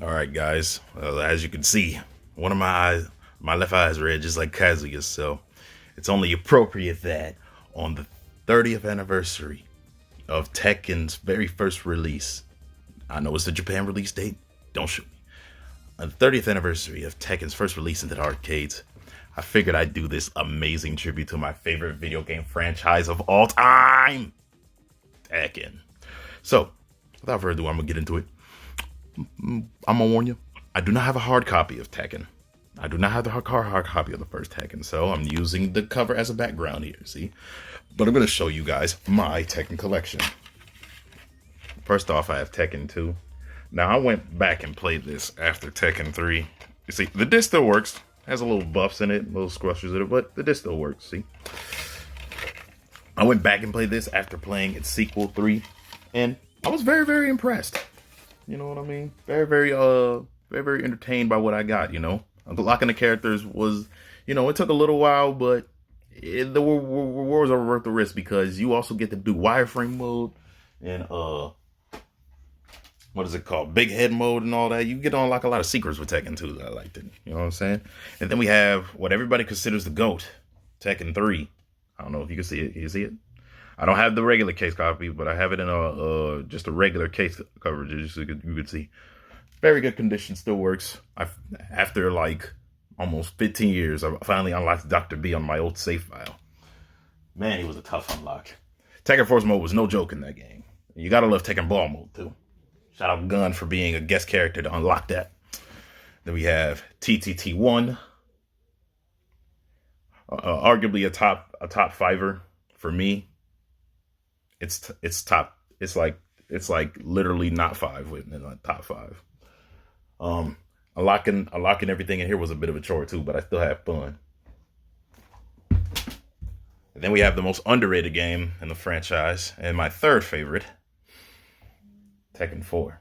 All right, guys. As you can see, one of my eyes, my left eye is red, just like Kazuya's. So it's only appropriate that on the 30th anniversary of Tekken's very first release, I know it's the Japan release date. Don't shoot me. On the 30th anniversary of Tekken's first release into the arcades, I figured I'd do this amazing tribute to my favorite video game franchise of all time, Tekken. So, without further ado, I'm gonna get into it. I'm gonna warn you, I do not have a hard copy of Tekken. I do not have the hard copy of the first Tekken, so I'm using the cover as a background here, see? But I'm gonna show you guys my Tekken collection. First off, I have Tekken 2. Now, I went back and played this after Tekken 3. You see, the disc still works. Has a little buffs in it, little squashes in it, but the disc still works, see? I went back and played this after playing its sequel 3, and I was very, very impressed. You know what I mean? Very entertained by what I got, you know? Unlocking the characters was, it took a little while, but the rewards are worth the risk because you also get to do wireframe mode and, what is it called? Big head mode and all that. You get to unlock a lot of secrets with Tekken 2 that I liked it. You know what I'm saying? And then we have what everybody considers the GOAT, Tekken 3. I don't know if you can see it. Can you see it? I don't have the regular case copy, but I have it in just a regular case coverage, just so you could see. Very good condition, still works. After like almost 15 years, I finally unlocked Dr. B on my old save file. Man, he was a tough unlock. Tekken Force mode was no joke in that game. You gotta love Tekken Ball mode too. Shout out Gun for being a guest character to unlock that. Then we have TTT1, arguably a top fiver for me. It's top. It's like literally not five within like top five. Unlocking everything in here was a bit of a chore too, but I still had fun. And then we have the most underrated game in the franchise, and my third favorite, Tekken 4.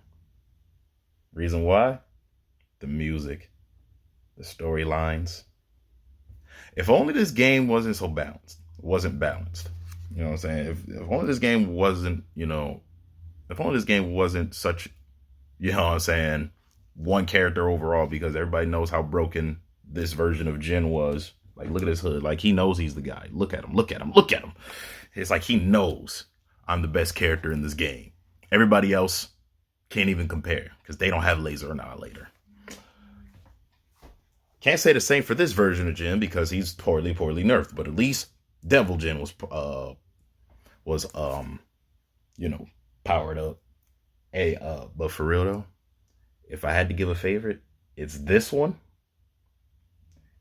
Reason why? The music, the storylines. If only this game wasn't so balanced. Wasn't balanced. You know what I'm saying? If only this game wasn't, if only this game wasn't such, you know what I'm saying, one character overall, because everybody knows how broken this version of Jin was. Like, look at his hood. Like, he knows he's the guy. Look at him. Look at him. Look at him. It's like he knows I'm the best character in this game. Everybody else can't even compare because they don't have Laser Annihilator. Can't say the same for this version of Jin because he's poorly nerfed, but at least Devil Jin was powered up. But for real though, if I had to give a favorite, it's this one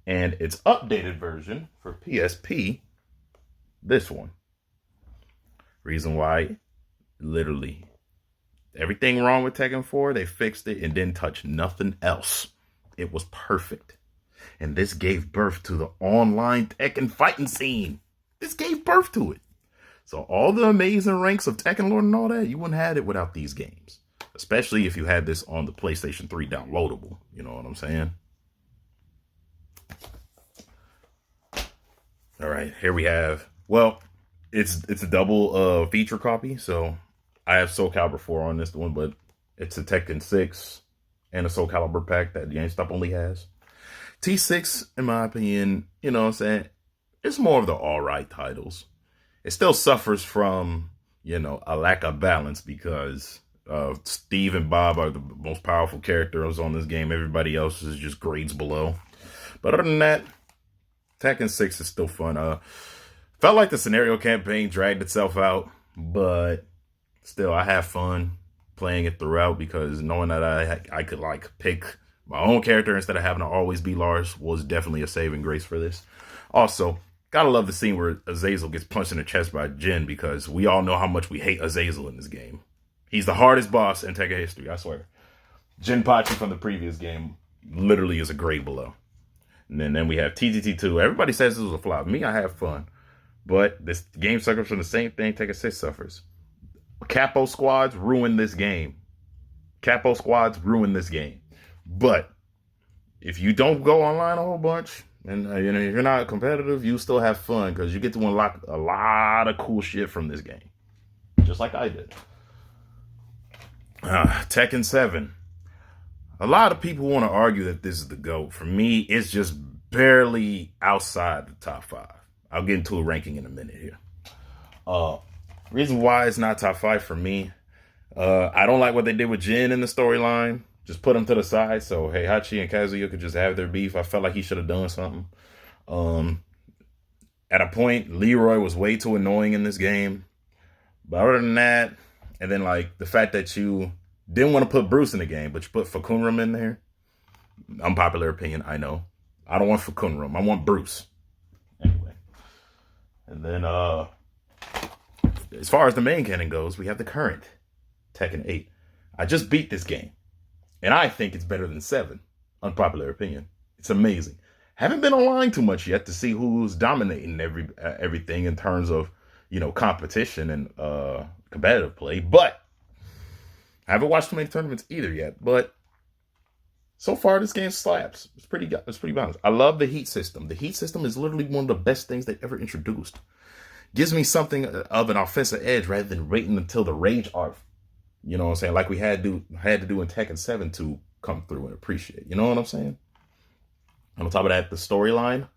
and its updated version for PSP, this one. Reason why, literally, everything wrong with Tekken 4, they fixed it and didn't touch nothing else. It was perfect. And this gave birth to the online Tekken fighting scene. This gave birth to it. So all the amazing ranks of Tekken Lord and all that, you wouldn't have it without these games. Especially if you had this on the PlayStation 3 downloadable. You know what I'm saying? All right, here we have, well, it's a double feature copy. So I have Soul Calibur 4 on this one, but it's a Tekken 6 and a Soul Calibur pack that GameStop only has. T6, in my opinion, you know what I'm saying, it's more of the alright titles. It still suffers from, a lack of balance because Steve and Bob are the most powerful characters on this game. Everybody else is just grades below. But other than that, Tekken 6 is still fun. Felt like the scenario campaign dragged itself out, but still, I have fun playing it throughout because knowing that I could like pick my own character instead of having to always be Lars was definitely a saving grace for this. Also, gotta love the scene where Azazel gets punched in the chest by Jin because we all know how much we hate Azazel in this game. He's the hardest boss in Tekken history, I swear. Jinpachi from the previous game literally is a grade below. And then we have TTT2. Everybody says this was a flop. Me, I have fun. But this game suffers from the same thing Tekken 6 suffers. Capo squads ruin this game. Capo squads ruin this game. But if you don't go online a whole bunch and you're not competitive, you still have fun because you get to unlock a lot of cool shit from this game, just like I did. Tekken 7. A lot of people want to argue that this is the GOAT. For me, it's just barely outside the top 5. I'll get into a ranking in a minute here. Reason why it's not top 5 for me, I don't like what they did with Jin in the storyline. Just put him to the side so Heihachi and Kazuya could just have their beef. I felt like he should have done something. At a point, Leroy was way too annoying in this game. But other than that, and then like the fact that you didn't want to put Bruce in the game, but you put Fakunram in there. Unpopular opinion, I know. I don't want Fakunram. I want Bruce. Anyway. And then as far as the main canon goes, we have the current Tekken 8. I just beat this game. And I think it's better than 7. Unpopular opinion. It's amazing. Haven't been online too much yet to see who's dominating everything in terms of, competition and competitive play. But I haven't watched too many tournaments either yet. But so far, this game slaps. It's pretty balanced. I love the heat system. The heat system is literally one of the best things they ever introduced. Gives me something of an offensive edge rather than waiting until the rage art, you know what I'm saying, like we had to do in Tekken 7 to come through and appreciate. You know what I'm saying? And on top of that, the storyline,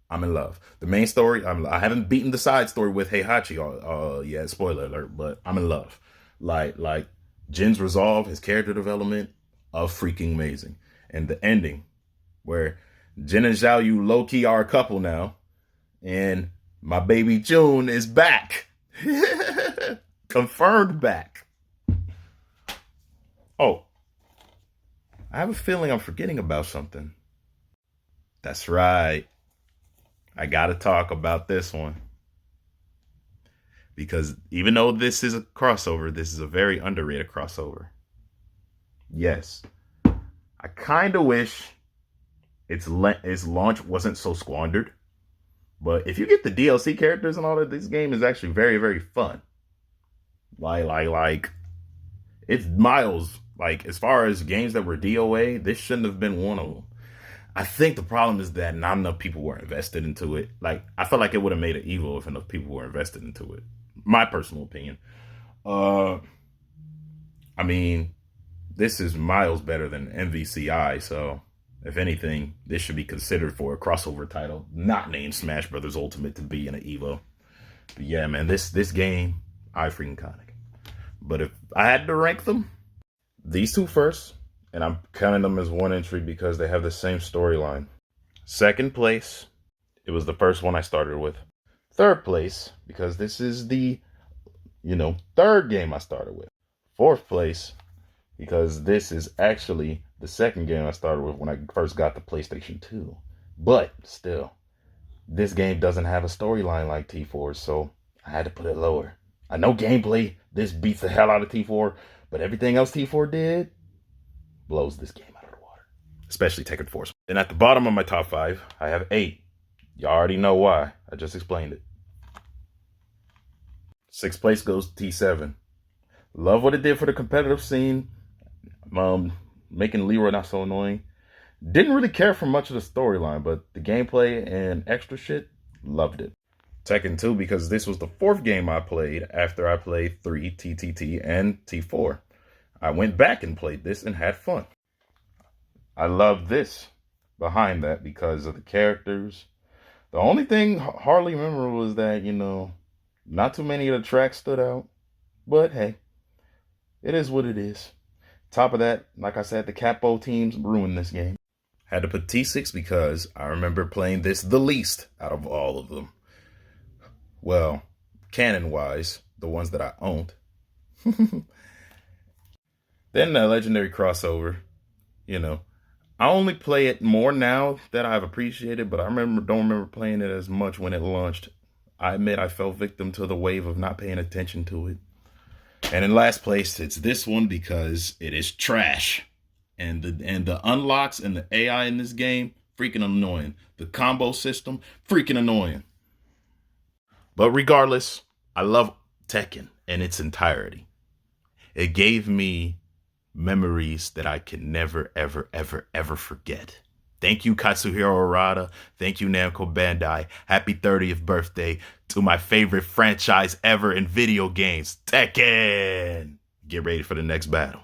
I'm in love. The main story, I haven't beaten the side story with Heihachi yet, spoiler alert, but I'm in love. Like Jin's resolve, his character development, freaking amazing. And the ending, where Jin and Xiao Yu low-key are a couple now, and my baby June is back. Confirmed back. Oh, I have a feeling I'm forgetting about something. That's right. I got to talk about this one. Because even though this is a crossover, this is a very underrated crossover. Yes. I kind of wish its launch wasn't so squandered. But if you get the DLC characters and all that, this game is actually very, very fun. Like, it's miles. Like, as far as games that were DOA, this shouldn't have been one of them. I think the problem is that not enough people were invested into it. Like, I felt like it would have made it evil if enough people were invested into it. My personal opinion. I mean, this is miles better than MVCI, so if anything, this should be considered for a crossover title, not named Smash Brothers Ultimate to be in an Evo. But yeah, man, this game, I freaking iconic. But if I had to rank them, these two first, and I'm counting them as one entry because they have the same storyline. Second place, it was the first one I started with. Third place, because this is the, third game I started with. Fourth place, because this is actually the second game I started with when I first got the PlayStation 2. But still, this game doesn't have a storyline like T4, so I had to put it lower. I know gameplay, this beats the hell out of T4, but everything else T4 did blows this game out of the water. Especially Tekken Force. Then at the bottom of my top 5, I have 8. You already know why. I just explained it. 6th place goes to T7. Love what it did for the competitive scene. Making Leroy not so annoying. Didn't really care for much of the storyline, but the gameplay and extra shit, loved it. Tekken 2, because this was the 4th game I played after I played 3, TTT, and T4. I went back and played this and had fun. I love this behind that because of the characters. The only thing hardly memorable was that, not too many of the tracks stood out. But hey, it is what it is. Top of that, like I said, the Capo teams ruined this game. Had to put T6 because I remember playing this the least out of all of them. Well, canon-wise, the ones that I owned. Then the legendary crossover, I only play it more now that I've appreciated, but I don't remember playing it as much when it launched. I admit I fell victim to the wave of not paying attention to it. And in last place, it's this one because it is trash. And the unlocks and the AI in this game, freaking annoying. The combo system, freaking annoying. But regardless, I love Tekken in its entirety. It gave me memories that I can never, ever, ever, ever forget. Thank you, Katsuhiro Arata. Thank you, Namco Bandai. Happy 30th birthday to my favorite franchise ever in video games, Tekken. Get ready for the next battle.